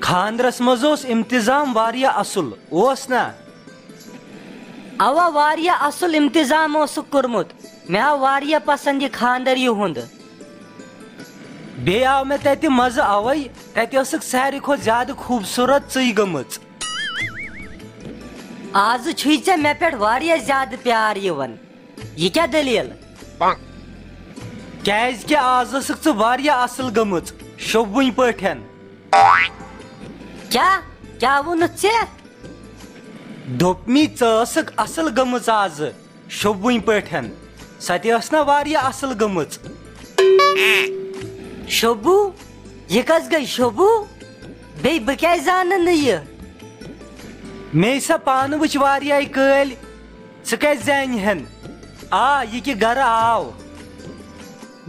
خاندرس مز امتظام واریاہ اصل اوس نا اوا واریاہ اصل امتظام اوسک کورمت مے آو واریاہ پسند یہ خاندر یہند بی آو مے تتہ مزہ اوے تتہ ٲسٕکھ ساروی کھۄتہٕ زیادٕ خوٗبصوٗرت ژٕے گٔمٕژ آز چھُے ژےٚ مےٚ پٮ۪ٹھ واریاہ زیادٕ پیار یِوان یہ کیٛاہ دٔلیٖل کیٛازِکہِ آز ٲسٕکھ ژٕ واریاہ اصل گٔمٕژ شوبوٕنۍ پٲٹھۍ کیٛاہ ووٚنُتھ ژےٚ دوٚپمی ژٕ ٲسٕکھ اصل گٔمٕژ آز شوبوٕنۍ پٲٹھۍ سۄ تہِ ٲس نا واریاہ اصل گٔمٕژ شوبوٗ یہ کس گٔے شوبوٗ بیٚیہِ بہٕ کیٛازِ زانہٕ نہٕ یہِ مے سا پانہٕ وٕچھ واریاہہِ کٲلۍ ژٕ کتہِ زانہن آ یہِ کہِ گرٕ آو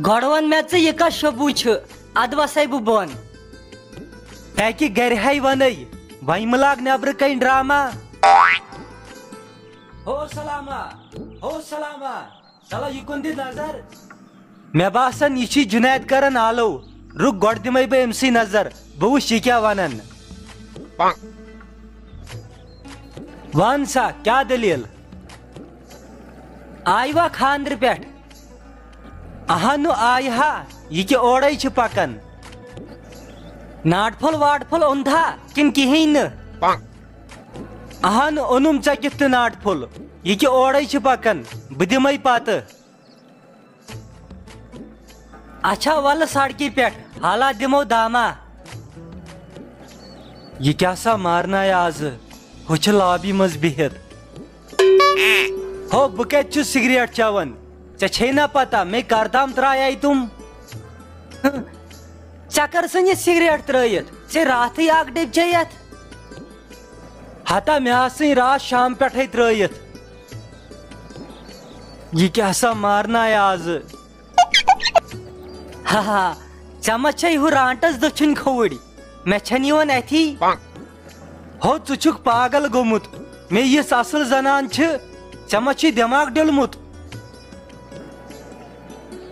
گۄڈٕ وَن مےٚ ژٕ یہِ کس شوبوٗ چھُ اَدٕ وسے بہٕ بۄن تاکہِ گرِ ہے ونے وۄنۍ مہ لاگ نٮ۪برٕ کَنۍ ڈراما ہو سلاما چلو یہِ کُن دِ نظر مےٚ باسان یہِ چھی جُنید کران آلو رُک گۄڈٕ دِمے بہٕ أمسٕے نظر بہٕ وٕچھ یہِ کیٛاہ ونان ون سا کیٛاہ دٔلیٖل آیوا خاندرٕ پٮ۪ٹھ اہا نہٕ آیہِ ہا یہِ کہِ اورے چھِ پکان ناٹ پھوٚل واٹ پھوٚل اوٚنتھا کِنہٕ کِہیٖنۍ نہٕ اہا نہٕ اوٚنُم ژےٚ کِتھ تہِ ناٹ پھوٚل یہِ کہِ اورے چھِ پکان بہٕ دِمے پتہٕ اچھا ولہٕ سڑکہِ پٮ۪ٹھ حالا دِمو داما یہِ کیٛاہ سا مارنایہِ آزٕ ہُہ چھِ لابی منٛز بِہِتھ ہو بہٕ کتہِ چھُس سگریٹ چٮ۪وان ژےٚ چھے نا پتہ مے کر تام ترٛایے تِم ژےٚ کر ژھٕن یہِ سگریٹ ترٲیِتھ ژےٚ راتھٕے اکھ ڈٔبۍ چیٚیتھ ہتا مےٚ آسٕنۍ راتھ شام پٮ۪ٹھے ترٲیِتھ یہِ کیٛاہ سا مارنایہِ آزٕ ہا ژےٚ ما چھے ہُہ رانٹس دٔچھُنۍ کھووٕرۍ مےٚ چھنہٕ یِوان اتھی ہو ژٕ چھُکھ پاگل گوٚمُت مےٚ یِژھ اصل زنان چھِ ژےٚ ما چھُے دٮ۪ماغ ڈوٚلمُت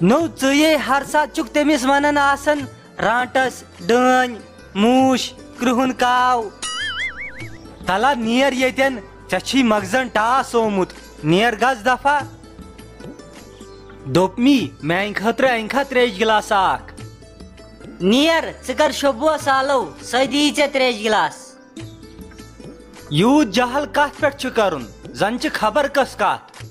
نوٚو ژٕیے ہر ساتہٕ چھُکھ تٔمِس ونان آسان رانٹس ڈٲنۍ موٗش کرٛہُن کاو تلا نیر ییٚتٮ۪ن ژےٚ چھی مغزن ٹاس آمُت نیر گژھ دفا دوٚپمی میانہِ خٲطرٕ أنۍ تریش گِلاسا اکھ نیر ژٕ کر شوبوس آلو سۄ دِیی ژےٚ تریش گِلاس یوٗت جہل کتھ پٮ۪ٹھ چھُ کرُن زن چھِ خبر کۄس کتھ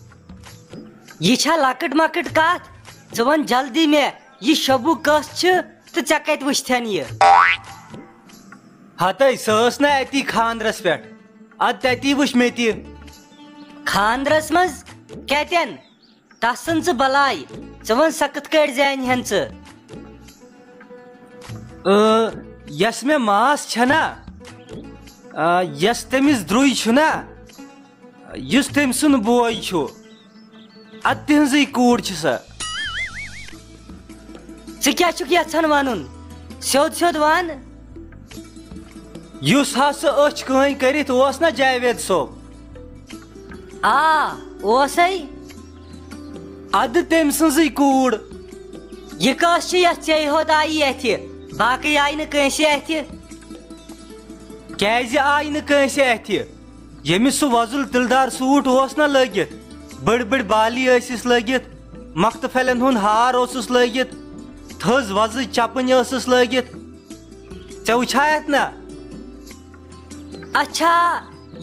یہِ چھا لۄکٕٹ مۄکٕٹ کتھ ژٕ ون جلدی مےٚ یہِ شوبوٗ کۄس چھِ تہٕ ژےٚ کتہِ وٕچھتھن یہِ ہتے سۄ ٲس نا اتی خاندرس پٮ۪ٹھ ادٕ تتی وٕچھ مےٚ تہِ خاندرس منٛز کتٮ۪ن تس ژھٕن ژٕ بلاے ژٕ ون سۄ کِتھ کٲٹھۍ زانہن ژٕ یس مےٚ ماس چھنا یس تٔمِس درٛوے چھُنا یُس تٔمۍ سُنٛد بوے چھُ ادٕ تِہنٛزٕے کوٗر چھِ سۄ ژٕ کیٛاہ چھُکھ یژھان ونُن سیوٚد سیوٚد ون یُس حظ سُہ أچھ کٲنۍ کٔرِتھ اوس نا جاوید صٲب آ اوسے ادٕ تٔمۍ سٕنٛزٕے کوٗر یہِ کۄس چھِ یتھ ژےٚ ہوت آیی اتھِ باقٕے آیہِ نہٕ کٲنٛسہِ اتھِ کیٛازِ آیہِ نہٕ کٲنٛسہِ اتھِ ییٚمِس سُہ وۄزُل تِلہٕ دار سوٗٹ اوس نا لٲگِتھ بٔڑۍ بٔڑۍ بالی ٲسِس لٲگِتھ مۄختہٕ پھلٮ۪ن ہُنٛد ہار اوسُس لٲگِتھ تھٔز وۄزٕج چپٕنۍ ٲسٕس لٲگِتھ ژےٚ وٕچھایتھ نا اچھا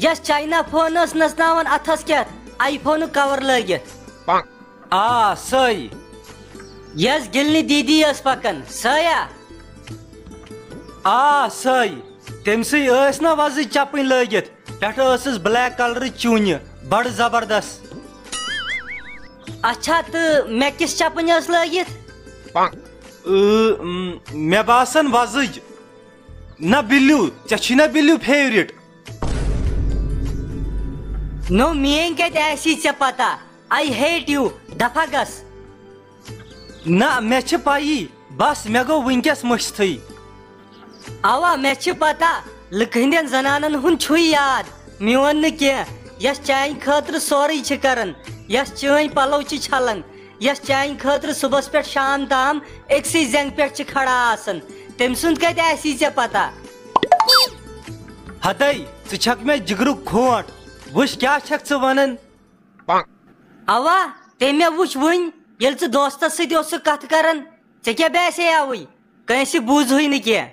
یس چاینا فون ٲس نژناوان اتھس کٮ۪تھ آی فونُک کور لٲگِتھ آ سۄے یس گِلنہِ دیٖدی ٲس پکان سۄیا آ سۄے تٔمسٕے ٲسۍ نا وۄزٕج چپٕنۍ لٲگِتھ پٮ۪ٹھٕ ٲسٕس بلیک کلرٕچ چوٗنہِ بڑٕ زبردست اچھا تہٕ مےٚ کِژھ چپٕنۍ ٲس لٲگِتھ مےٚ باسان وۄزٕج نہ بِلیوٗ ژےٚ چھُے نا بِلیوٗ فیورِٹ نوٚو میٲنۍ کتہِ آسی ژےٚ پتہ آی ہیٹ یوٗ دفا گژھ نہ مےٚ چھِ پَیی بس مےٚ گوٚو وٕنکٮ۪س مٔشتھٕے اوا مےٚ چھِ پتہ لُکہٕ ہٕنٛدٮ۪ن زنانن ہُنٛد چھُے یاد میون نہٕ کینٛہہ یس چانہِ خٲطرٕ سورُے چھِ کران یس چٲنۍ پلو چھِ چھلان یس چانہِ خٲطرٕ صبحس پٮ۪ٹھ شام تام أکسٕے زنٛگہِ پٮ۪ٹھ چھِ کھڑا آسان تٔمۍ سُنٛد کتہِ آسی ژےٚ پتہ ہدے ژٕ مے جگرُک کھوٹ وٕچھ کیٛاہ چھکھ ژٕ ونان اوا تٔمۍ مےٚ وٕچھ وٕنۍ ییٚلہِ ژٕ دوستس سۭتۍ اوسُکھ کتھ کران ژےٚ کیٛاہ باسے اوٕے کٲنٛسہِ بوٗزہٕے نہٕ کینٛہہ